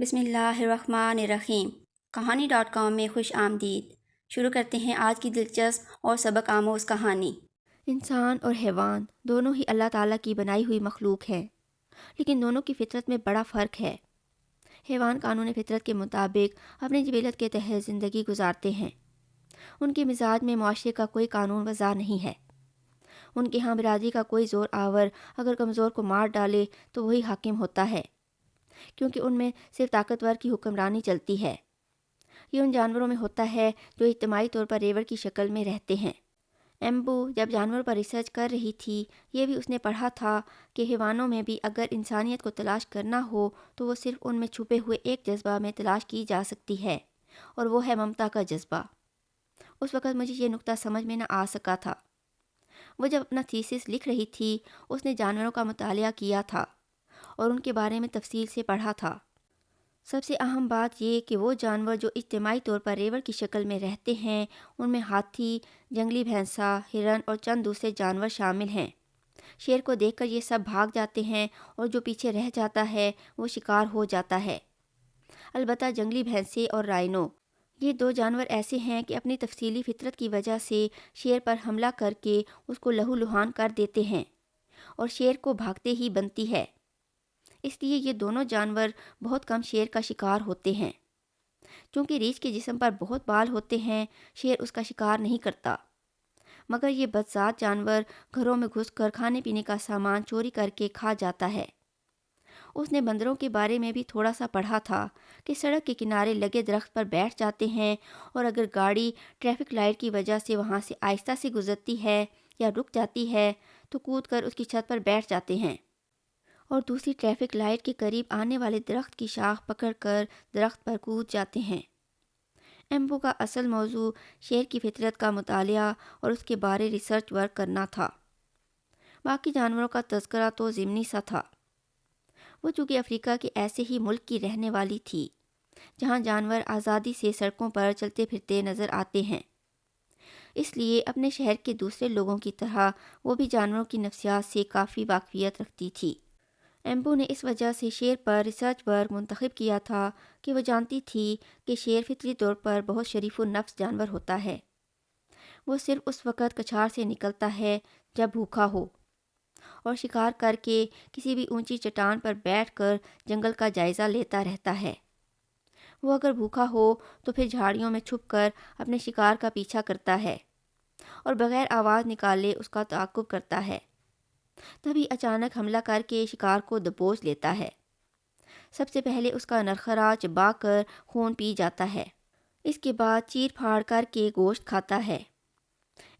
بسم اللہ الرحمن الرحیم۔ کہانی.com میں خوش آمدید۔ شروع کرتے ہیں آج کی دلچسپ اور سبق آموز کہانی۔ انسان اور حیوان دونوں ہی اللہ تعالیٰ کی بنائی ہوئی مخلوق ہیں، لیکن دونوں کی فطرت میں بڑا فرق ہے۔ حیوان قانون فطرت کے مطابق اپنی جبلت کے تحت زندگی گزارتے ہیں۔ ان کے مزاج میں معاشرے کا کوئی قانون وضع نہیں ہے۔ ان کے ہاں برادری کا کوئی زور آور اگر کمزور کو مار ڈالے تو وہی حاکم ہوتا ہے، کیونکہ ان میں صرف طاقتور کی حکمرانی چلتی ہے۔ یہ ان جانوروں میں ہوتا ہے جو اجتماعی طور پر ریوڑ کی شکل میں رہتے ہیں۔ ایمبو جب جانوروں پر ریسرچ کر رہی تھی، یہ بھی اس نے پڑھا تھا کہ حیوانوں میں بھی اگر انسانیت کو تلاش کرنا ہو تو وہ صرف ان میں چھپے ہوئے ایک جذبہ میں تلاش کی جا سکتی ہے، اور وہ ہے ممتا کا جذبہ۔ اس وقت مجھے یہ نقطہ سمجھ میں نہ آ سکا تھا۔ وہ جب اپنا تھیسس لکھ رہی تھی، اس نے جانوروں کا مطالعہ کیا تھا اور ان کے بارے میں تفصیل سے پڑھا تھا۔ سب سے اہم بات یہ کہ وہ جانور جو اجتماعی طور پر ریوڑ کی شکل میں رہتے ہیں، ان میں ہاتھی، جنگلی بھینسا، ہرن اور چند دوسرے جانور شامل ہیں۔ شیر کو دیکھ کر یہ سب بھاگ جاتے ہیں اور جو پیچھے رہ جاتا ہے وہ شکار ہو جاتا ہے۔ البتہ جنگلی بھینسے اور رائنو، یہ دو جانور ایسے ہیں کہ اپنی تفصیلی فطرت کی وجہ سے شیر پر حملہ کر کے اس کو لہو لہان کر دیتے ہیں، اور شیر کو بھاگتے ہی بنتی ہے۔ اس لیے یہ دونوں جانور بہت کم شیر کا شکار ہوتے ہیں۔ چونکہ ریچھ کے جسم پر بہت بال ہوتے ہیں، شیر اس کا شکار نہیں کرتا، مگر یہ بدذات جانور گھروں میں گھس کر کھانے پینے کا سامان چوری کر کے کھا جاتا ہے۔ اس نے بندروں کے بارے میں بھی تھوڑا سا پڑھا تھا کہ سڑک کے کنارے لگے درخت پر بیٹھ جاتے ہیں، اور اگر گاڑی ٹریفک لائٹ کی وجہ سے وہاں سے آہستہ سے گزرتی ہے یا رک جاتی ہے تو کود کر اس کی چھت پر بیٹھ جاتے ہیں، اور دوسری ٹریفک لائٹ کے قریب آنے والے درخت کی شاخ پکڑ کر درخت پر کود جاتے ہیں۔ ایمبو کا اصل موضوع شیر کی فطرت کا مطالعہ اور اس کے بارے ریسرچ ورک کرنا تھا۔ باقی جانوروں کا تذکرہ تو ضمنی سا تھا۔ وہ چونکہ افریقہ کے ایسے ہی ملک کی رہنے والی تھی جہاں جانور آزادی سے سڑکوں پر چلتے پھرتے نظر آتے ہیں، اس لیے اپنے شہر کے دوسرے لوگوں کی طرح وہ بھی جانوروں کی نفسیات سے کافی واقفیت رکھتی تھی۔ ایمبو نے اس وجہ سے شیر پر ریسرچ ورک منتخب کیا تھا کہ وہ جانتی تھی کہ شیر فطری طور پر بہت شریف النفس جانور ہوتا ہے۔ وہ صرف اس وقت کچھار سے نکلتا ہے جب بھوکا ہو، اور شکار کر کے کسی بھی اونچی چٹان پر بیٹھ کر جنگل کا جائزہ لیتا رہتا ہے۔ وہ اگر بھوکا ہو تو پھر جھاڑیوں میں چھپ کر اپنے شکار کا پیچھا کرتا ہے اور بغیر آواز نکالے اس کا تعاقب کرتا ہے۔ تبھی اچانک حملہ کر کے شکار کو دبوچ لیتا ہے۔ سب سے پہلے اس کا نرخرا چبا کر خون پی جاتا ہے، اس کے بعد چیر پھاڑ کر کے گوشت کھاتا ہے۔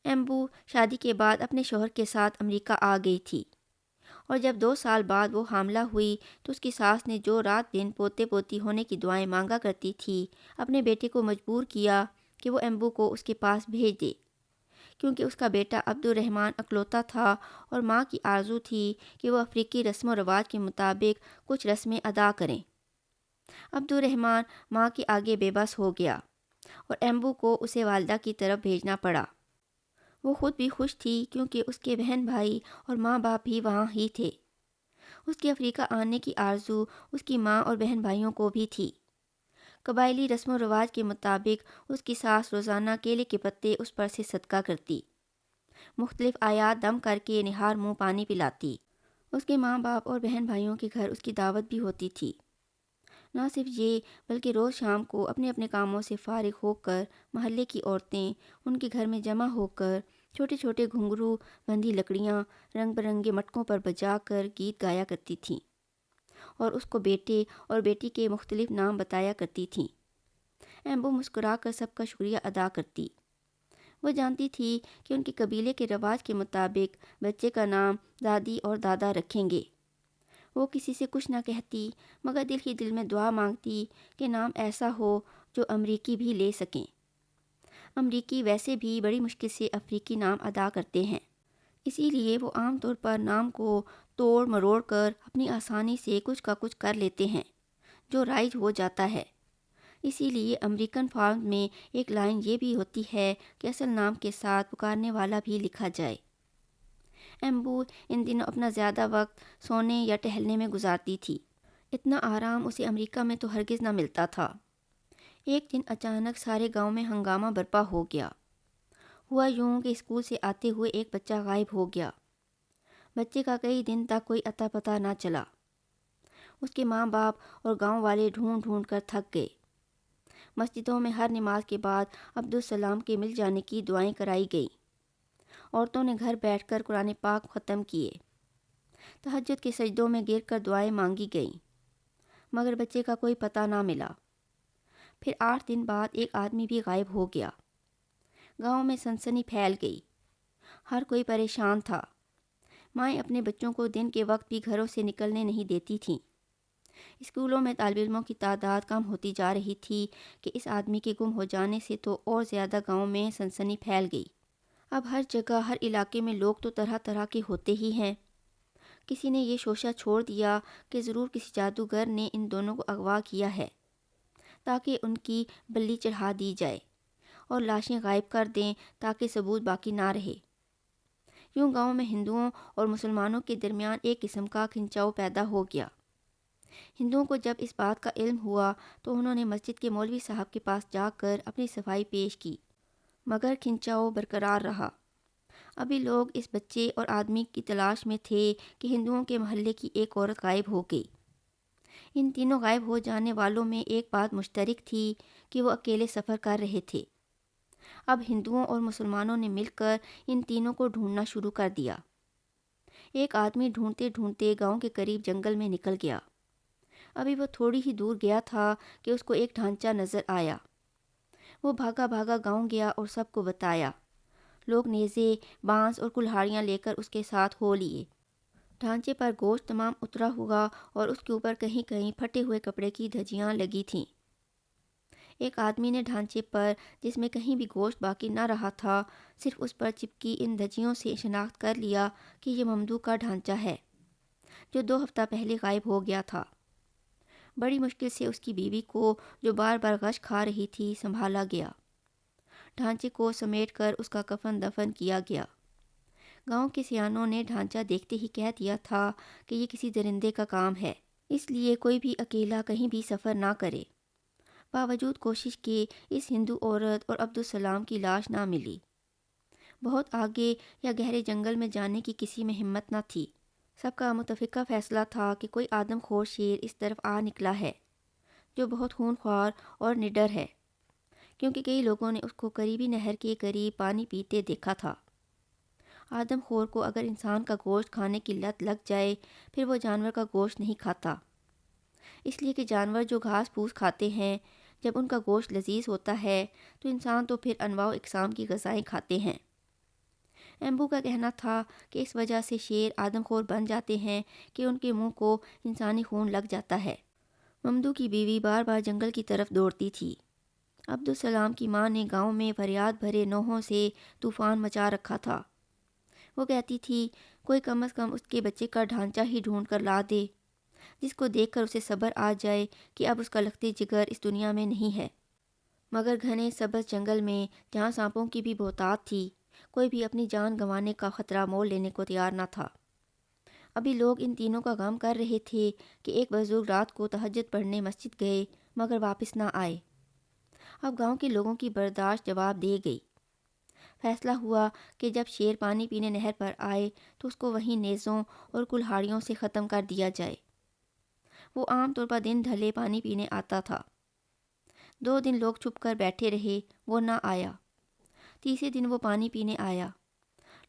ایمبو شادی کے بعد اپنے شوہر کے ساتھ امریکہ آ گئی تھی، اور جب 2 سال بعد وہ حاملہ ہوئی تو اس کی ساس نے جو رات دن پوتے پوتی ہونے کی دعائیں مانگا کرتی تھی، اپنے بیٹے کو مجبور کیا کہ وہ ایمبو کو اس کے پاس بھیج دے، کیونکہ اس کا بیٹا عبد الرحمن اکلوتا تھا، اور ماں کی آرزو تھی کہ وہ افریقی رسم و رواج کے مطابق کچھ رسمیں ادا کریں۔ عبد الرحمن ماں کے آگے بے بس ہو گیا، اور ایمبو کو اسے والدہ کی طرف بھیجنا پڑا۔ وہ خود بھی خوش تھی کیونکہ اس کے بہن بھائی اور ماں باپ بھی وہاں ہی تھے۔ اس کے افریقہ آنے کی آرزو اس کی ماں اور بہن بھائیوں کو بھی تھی۔ قبائلی رسم و رواج کے مطابق اس کی ساس روزانہ کیلے کے پتے اس پر سے صدقہ کرتی، مختلف آیات دم کر کے نہار منہ پانی پلاتی۔ اس کے ماں باپ اور بہن بھائیوں کے گھر اس کی دعوت بھی ہوتی تھی۔ نہ صرف یہ بلکہ روز شام کو اپنے اپنے کاموں سے فارغ ہو کر محلے کی عورتیں ان کے گھر میں جمع ہو کر چھوٹے چھوٹے گھنگرو بندھی لکڑیاں رنگ برنگے مٹکوں پر بجا کر گیت گایا کرتی تھیں، اور اس کو بیٹے اور بیٹی کے مختلف نام بتایا کرتی تھیں۔ ایمبو مسکرا کر سب کا شکریہ ادا کرتی۔ وہ جانتی تھی کہ ان کے قبیلے کے رواج کے مطابق بچے کا نام دادی اور دادا رکھیں گے۔ وہ کسی سے کچھ نہ کہتی، مگر دل ہی دل میں دعا مانگتی کہ نام ایسا ہو جو امریکی بھی لے سکیں۔ امریکی ویسے بھی بڑی مشکل سے افریقی نام ادا کرتے ہیں، اسی لیے وہ عام طور پر نام کو توڑ مروڑ کر اپنی آسانی سے کچھ کا کچھ کر لیتے ہیں جو رائج ہو جاتا ہے۔ اسی لیے امریکن فارم میں ایک لائن یہ بھی ہوتی ہے کہ اصل نام کے ساتھ پکارنے والا بھی لکھا جائے۔ ایمبو ان دنوں اپنا زیادہ وقت سونے یا ٹہلنے میں گزارتی تھی، اتنا آرام اسے امریکہ میں تو ہرگز نہ ملتا تھا۔ ایک دن اچانک سارے گاؤں میں ہنگامہ برپا ہو گیا۔ ہوا یوں کہ اسکول سے آتے ہوئے ایک بچہ غائب ہو گیا۔ بچے کا کئی دن تک کوئی اتا پتہ نہ چلا۔ اس کے ماں باپ اور گاؤں والے ڈھونڈ ڈھونڈ کر تھک گئے۔ مسجدوں میں ہر نماز کے بعد عبدالسلام کے مل جانے کی دعائیں کرائی گئیں۔ عورتوں نے گھر بیٹھ کر قرآن پاک ختم کیے۔ تہجد کے سجدوں میں گر کر دعائیں مانگی گئیں، مگر بچے کا کوئی پتہ نہ ملا۔ پھر 8 دن بعد ایک آدمی بھی غائب ہو گیا۔ گاؤں میں سنسنی پھیل گئی۔ ہر کوئی پریشان تھا۔ مائیں اپنے بچوں کو دن کے وقت بھی گھروں سے نکلنے نہیں دیتی تھیں۔ اسکولوں میں طالب علموں کی تعداد کم ہوتی جا رہی تھی کہ اس آدمی کے گم ہو جانے سے تو اور زیادہ گاؤں میں سنسنی پھیل گئی۔ اب ہر جگہ ہر علاقے میں لوگ تو طرح طرح کے ہوتے ہی ہیں۔ کسی نے یہ شوشہ چھوڑ دیا کہ ضرور کسی جادوگر نے ان دونوں کو اغوا کیا ہے تاکہ ان کی بلی چڑھا دی جائے اور لاشیں غائب کر دیں تاکہ ثبوت باقی نہ رہے۔ یوں گاؤں میں ہندوؤں اور مسلمانوں کے درمیان ایک قسم کا کھنچاؤ پیدا ہو گیا۔ ہندوؤں کو جب اس بات کا علم ہوا تو انہوں نے مسجد کے مولوی صاحب کے پاس جا کر اپنی صفائی پیش کی، مگر کھنچاؤ برقرار رہا۔ ابھی لوگ اس بچے اور آدمی کی تلاش میں تھے کہ ہندوؤں کے محلے کی ایک عورت غائب ہو گئی۔ ان تینوں غائب ہو جانے والوں میں ایک بات مشترک تھی کہ وہ اکیلے سفر کر رہے تھے۔ اب ہندوؤں اور مسلمانوں نے مل کر ان تینوں کو ڈھونڈنا شروع کر دیا۔ ایک آدمی ڈھونڈتے ڈھونڈتے گاؤں کے قریب جنگل میں نکل گیا۔ ابھی وہ تھوڑی ہی دور گیا تھا کہ اس کو ایک ڈھانچہ نظر آیا۔ وہ بھاگا بھاگا گاؤں گیا اور سب کو بتایا۔ لوگ نیزے، بانس اور کلہاڑیاں لے کر اس کے ساتھ ہو لیے۔ ڈھانچے پر گوشت تمام اترا ہوا اور اس کے اوپر کہیں کہیں پھٹے ہوئے کپڑے کی دھجیاں لگی تھیں۔ ایک آدمی نے ڈھانچے پر، جس میں کہیں بھی گوشت باقی نہ رہا تھا، صرف اس پر چپکی ان دھجیوں سے شناخت کر لیا کہ یہ ممدو کا ڈھانچہ ہے جو 2 ہفتہ پہلے غائب ہو گیا تھا۔ بڑی مشکل سے اس کی بیوی کو، جو بار بار غش کھا رہی تھی، سنبھالا گیا۔ ڈھانچے کو سمیٹ کر اس کا کفن دفن کیا گیا۔ گاؤں کے سیانوں نے ڈھانچہ دیکھتے ہی کہہ دیا تھا کہ یہ کسی درندے کا کام ہے، اس لیے کوئی بھی اکیلا کہیں بھی سفر نہ کرے۔ باوجود کوشش کے اس ہندو عورت اور عبدالسلام کی لاش نہ ملی۔ بہت آگے یا گہرے جنگل میں جانے کی کسی میں ہمت نہ تھی۔ سب کا متفقہ فیصلہ تھا کہ کوئی آدم خور شیر اس طرف آ نکلا ہے جو بہت خون خوار اور نڈر ہے، کیونکہ کئی لوگوں نے اس کو قریبی نہر کے قریب پانی پیتے دیکھا تھا۔ آدم خور کو اگر انسان کا گوشت کھانے کی لت لگ جائے پھر وہ جانور کا گوشت نہیں کھاتا، اس لیے کہ جانور جو گھاس پھوس کھاتے ہیں، جب ان کا گوشت لذیذ ہوتا ہے تو انسان تو پھر انواع و اقسام کی غذائیں کھاتے ہیں۔ ایمبو کا کہنا تھا کہ اس وجہ سے شیر آدم خور بن جاتے ہیں کہ ان کے منہ کو انسانی خون لگ جاتا ہے۔ ممدو کی بیوی بار بار جنگل کی طرف دوڑتی تھی۔ عبدالسلام کی ماں نے گاؤں میں فریاد بھرے نوحوں سے طوفان مچا رکھا تھا۔ وہ کہتی تھی کوئی کم از کم اس کے بچے کا ڈھانچہ ہی ڈھونڈ کر لا دے، جس کو دیکھ کر اسے صبر آ جائے کہ اب اس کا لخت جگر اس دنیا میں نہیں ہے۔ مگر گھنے سبز جنگل میں، جہاں سانپوں کی بھی بہتات تھی، کوئی بھی اپنی جان گنوانے کا خطرہ مول لینے کو تیار نہ تھا۔ ابھی لوگ ان تینوں کا غم کر رہے تھے کہ ایک بزرگ رات کو تہجد پڑھنے مسجد گئے مگر واپس نہ آئے۔ اب گاؤں کے لوگوں کی برداشت جواب دے گئی۔ فیصلہ ہوا کہ جب شیر پانی پینے نہر پر آئے تو اس کو وہیں نیزوں اور کلہاڑیوں سے ختم کر دیا جائے۔ وہ عام طور پر دن ڈھلے پانی پینے آتا تھا۔ 2 دن لوگ چھپ کر بیٹھے رہے، وہ نہ آیا۔ تیسرے دن وہ پانی پینے آیا۔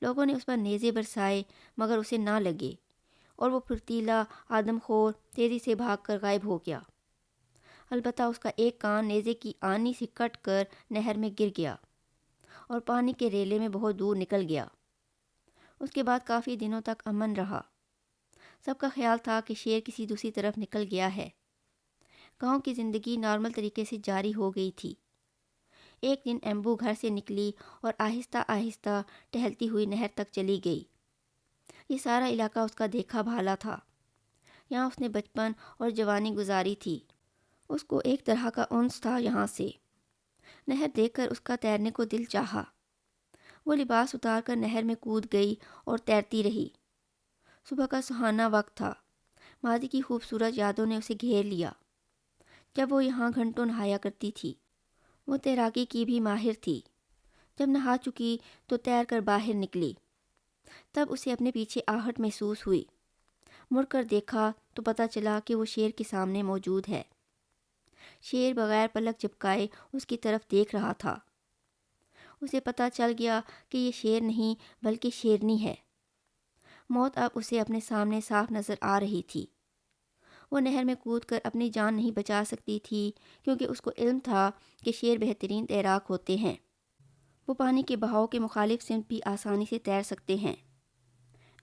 لوگوں نے اس پر نیزے برسائے مگر اسے نہ لگے اور وہ پھرتیلا آدم خور تیزی سے بھاگ کر غائب ہو گیا۔ البتہ اس کا ایک کان نیزے کی آنی سے کٹ کر نہر میں گر گیا اور پانی کے ریلے میں بہت دور نکل گیا۔ اس کے بعد کافی دنوں تک امن رہا۔ سب کا خیال تھا کہ شیر کسی دوسری طرف نکل گیا ہے۔ گاؤں کی زندگی نارمل طریقے سے جاری ہو گئی تھی۔ ایک دن ایمبو گھر سے نکلی اور آہستہ آہستہ ٹہلتی ہوئی نہر تک چلی گئی۔ یہ سارا علاقہ اس کا دیکھا بھالا تھا۔ یہاں اس نے بچپن اور جوانی گزاری تھی۔ اس کو ایک طرح کا انس تھا یہاں سے۔ نہر دیکھ کر اس کا تیرنے کو دل چاہا۔ وہ لباس اتار کر نہر میں کود گئی اور تیرتی رہی۔ صبح کا سہانا وقت تھا۔ ماضی کی خوبصورت یادوں نے اسے گھیر لیا۔ جب وہ یہاں گھنٹوں نہایا کرتی تھی، وہ تیراکی کی بھی ماہر تھی۔ جب نہا چکی تو تیر کر باہر نکلی، تب اسے اپنے پیچھے آہٹ محسوس ہوئی۔ مڑ کر دیکھا تو پتہ چلا کہ وہ شیر کے سامنے موجود ہے۔ شیر بغیر پلک جھپکائے اس کی طرف دیکھ رہا تھا۔ اسے پتہ چل گیا کہ یہ شیر نہیں بلکہ شیرنی ہے۔ موت اب اسے اپنے سامنے صاف نظر آ رہی تھی۔ وہ نہر میں کود کر اپنی جان نہیں بچا سکتی تھی، کیونکہ اس کو علم تھا کہ شیر بہترین تیراک ہوتے ہیں۔ وہ پانی کے بہاؤ کے مخالف سمت بھی آسانی سے تیر سکتے ہیں۔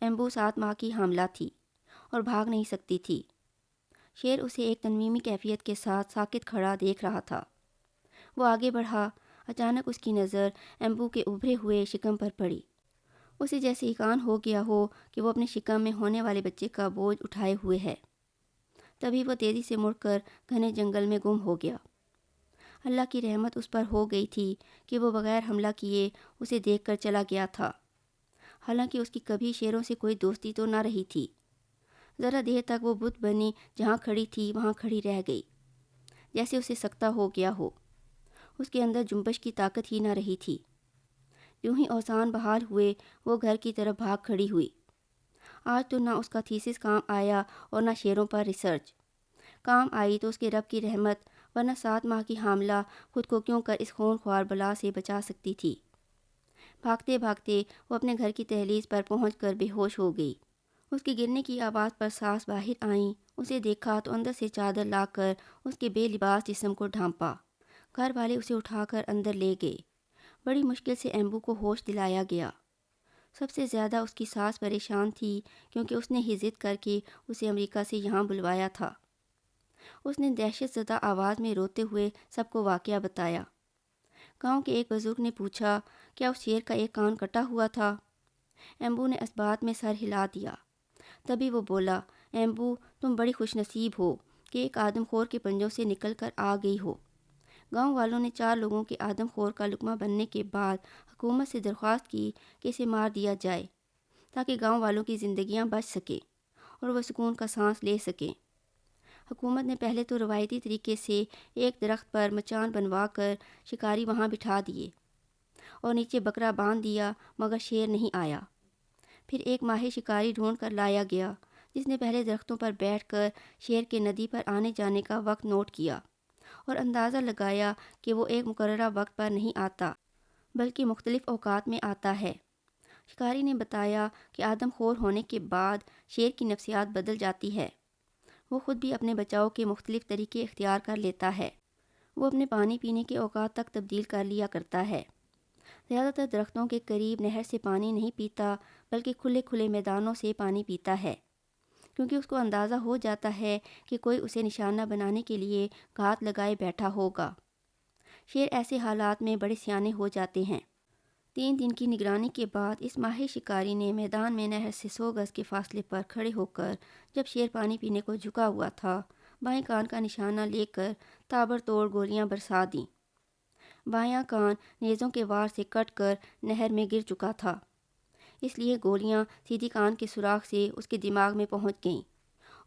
ایمبو 7 ماہ کی حاملہ تھی اور بھاگ نہیں سکتی تھی۔ شیر اسے ایک تنویمی کیفیت کے ساتھ ساکت کھڑا دیکھ رہا تھا۔ وہ آگے بڑھا۔ اچانک اس کی نظر ایمبو کے ابھرے ہوئے شکم پر پڑی۔ اسے جیسے یقین ہو گیا ہو کہ وہ اپنے شکم میں ہونے والے بچے کا بوجھ اٹھائے ہوئے ہے۔ تبھی وہ تیزی سے مڑ کر گھنے جنگل میں گم ہو گیا۔ اللہ کی رحمت اس پر ہو گئی تھی کہ وہ بغیر حملہ کیے اسے دیکھ کر چلا گیا تھا، حالانکہ اس کی کبھی شیروں سے کوئی دوستی تو نہ رہی تھی۔ ذرا دیر تک وہ بت بنی جہاں کھڑی تھی وہاں کھڑی رہ گئی، جیسے اسے سکتہ ہو گیا ہو۔ اس کے اندر جنبش کی طاقت ہی نہ رہی تھی۔ یوں ہی اوزان بحال ہوئے وہ گھر کی طرف بھاگ کھڑی ہوئی۔ آج تو نہ اس کا تھیسس کام آیا اور نہ شیروں پر ریسرچ۔ کام آئی تو اس کے رب کی رحمت، ورنہ 7 ماہ کی حاملہ خود کو کیوں کر اس خون خوار بلا سے بچا سکتی تھی۔ بھاگتے بھاگتے وہ اپنے گھر کی دہلیز پر پہنچ کر بے ہوش ہو گئی۔ اس کے گرنے کی آواز پر سانس باہر آئیں۔ اسے دیکھا تو اندر سے چادر لا کر اس کے بے لباس جسم کو ڈھانپا۔ گھر والے اسے اٹھا کر اندر لے گئے۔ بڑی مشکل سے ایمبو کو ہوش دلایا گیا۔ سب سے زیادہ اس کی ساس پریشان تھی، کیونکہ اس نے ہی ضد کر کے اسے امریکہ سے یہاں بلوایا تھا۔ اس نے دہشت زدہ آواز میں روتے ہوئے سب کو واقعہ بتایا۔ گاؤں کے ایک بزرگ نے پوچھا، کیا اس شیر کا ایک کان کٹا ہوا تھا؟ ایمبو نے اس بات میں سر ہلا دیا۔ تبھی وہ بولا، ایمبو تم بڑی خوش نصیب ہو کہ ایک آدم خور کے پنجوں سے نکل کر آ گئی ہو۔ گاؤں والوں نے 4 لوگوں کے آدم خور کا لقمہ بننے کے بعد حکومت سے درخواست کی کہ اسے مار دیا جائے، تاکہ گاؤں والوں کی زندگیاں بچ سکیں اور وہ سکون کا سانس لے سکیں۔ حکومت نے پہلے تو روایتی طریقے سے ایک درخت پر مچان بنوا کر شکاری وہاں بٹھا دیے اور نیچے بکرا باندھ دیا، مگر شیر نہیں آیا۔ پھر ایک ماہر شکاری ڈھونڈ کر لایا گیا، جس نے پہلے درختوں پر بیٹھ کر شیر کے ندی پر آنے جانے کا وقت نوٹ کیا اور اندازہ لگایا کہ وہ ایک مقررہ وقت پر نہیں آتا، بلکہ مختلف اوقات میں آتا ہے۔ شکاری نے بتایا کہ آدم خور ہونے کے بعد شیر کی نفسیات بدل جاتی ہے۔ وہ خود بھی اپنے بچاؤ کے مختلف طریقے اختیار کر لیتا ہے۔ وہ اپنے پانی پینے کے اوقات تک تبدیل کر لیا کرتا ہے۔ زیادہ تر درختوں کے قریب نہر سے پانی نہیں پیتا، بلکہ کھلے میدانوں سے پانی پیتا ہے، کیونکہ اس کو اندازہ ہو جاتا ہے کہ کوئی اسے نشانہ بنانے کے لیے گھات لگائے بیٹھا ہوگا۔ شیر ایسے حالات میں بڑے سیانے ہو جاتے ہیں۔ 3 دن کی نگرانی کے بعد اس ماہر شکاری نے میدان میں نہر سے 100 گز کے فاصلے پر کھڑے ہو کر، جب شیر پانی پینے کو جھکا ہوا تھا، بائیں کان کا نشانہ لے کر تابڑ توڑ گولیاں برسا دیں۔ بایاں کان نیزوں کے وار سے کٹ کر نہر میں گر چکا تھا، اس لیے گولیاں سیدھی کان کے سوراخ سے اس کے دماغ میں پہنچ گئیں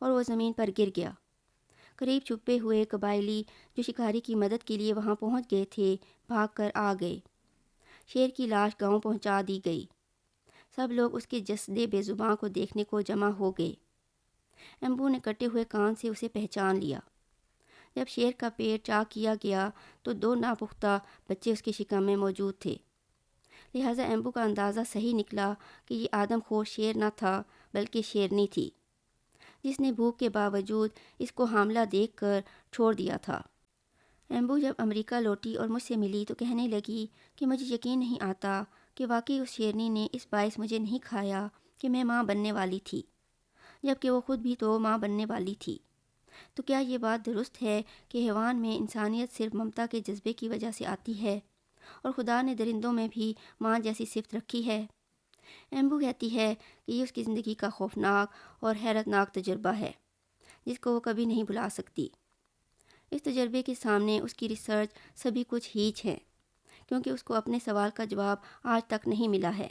اور وہ زمین پر گر گیا۔ قریب چھپے ہوئے قبائلی جو شکاری کی مدد کے لیے وہاں پہنچ گئے تھے، بھاگ کر آ گئے۔ شیر کی لاش گاؤں پہنچا دی گئی۔ سب لوگ اس کے جسد بے زباں کو دیکھنے کو جمع ہو گئے۔ ایمبو نے کٹے ہوئے کان سے اسے پہچان لیا۔ جب شیر کا پیٹ چاک کیا گیا تو 2 ناپختہ بچے اس کے شکم میں موجود تھے، لہٰذا ایمبو کا اندازہ صحیح نکلا کہ یہ آدم خور شیر نہ تھا بلکہ شیرنی تھی، جس نے بھوک کے باوجود اس کو حاملہ دیکھ کر چھوڑ دیا تھا۔ ایمبو جب امریکہ لوٹی اور مجھ سے ملی تو کہنے لگی کہ مجھے یقین نہیں آتا کہ واقعی اس شیرنی نے اس باعث مجھے نہیں کھایا کہ میں ماں بننے والی تھی، جبکہ وہ خود بھی تو ماں بننے والی تھی۔ تو کیا یہ بات درست ہے کہ حیوان میں انسانیت صرف ممتا کے جذبے کی وجہ سے آتی ہے اور خدا نے درندوں میں بھی ماں جیسی صفت رکھی ہے؟ ایمبو کہتی ہے کہ یہ اس کی زندگی کا خوفناک اور حیرت ناک تجربہ ہے، جس کو وہ کبھی نہیں بھلا سکتی۔ اس تجربے کے سامنے اس کی ریسرچ سبھی کچھ ہیچ ہے، کیونکہ اس کو اپنے سوال کا جواب آج تک نہیں ملا ہے۔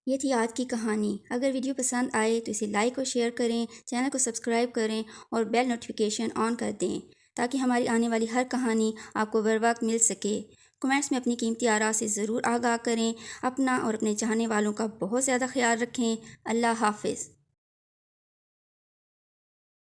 یہ تھی آج کی کہانی۔ اگر ویڈیو پسند آئے تو اسے لائک اور شیئر کریں، چینل کو سبسکرائب کریں اور بیل نوٹیفیکیشن آن کر دیں تاکہ ہماری آنے والی ہر کہانی آپ کو بر وقت مل سکے۔ کمنٹس میں اپنی قیمتی آراء سے ضرور آگاہ کریں۔ اپنا اور اپنے چاہنے والوں کا بہت زیادہ خیال رکھیں۔ اللہ حافظ۔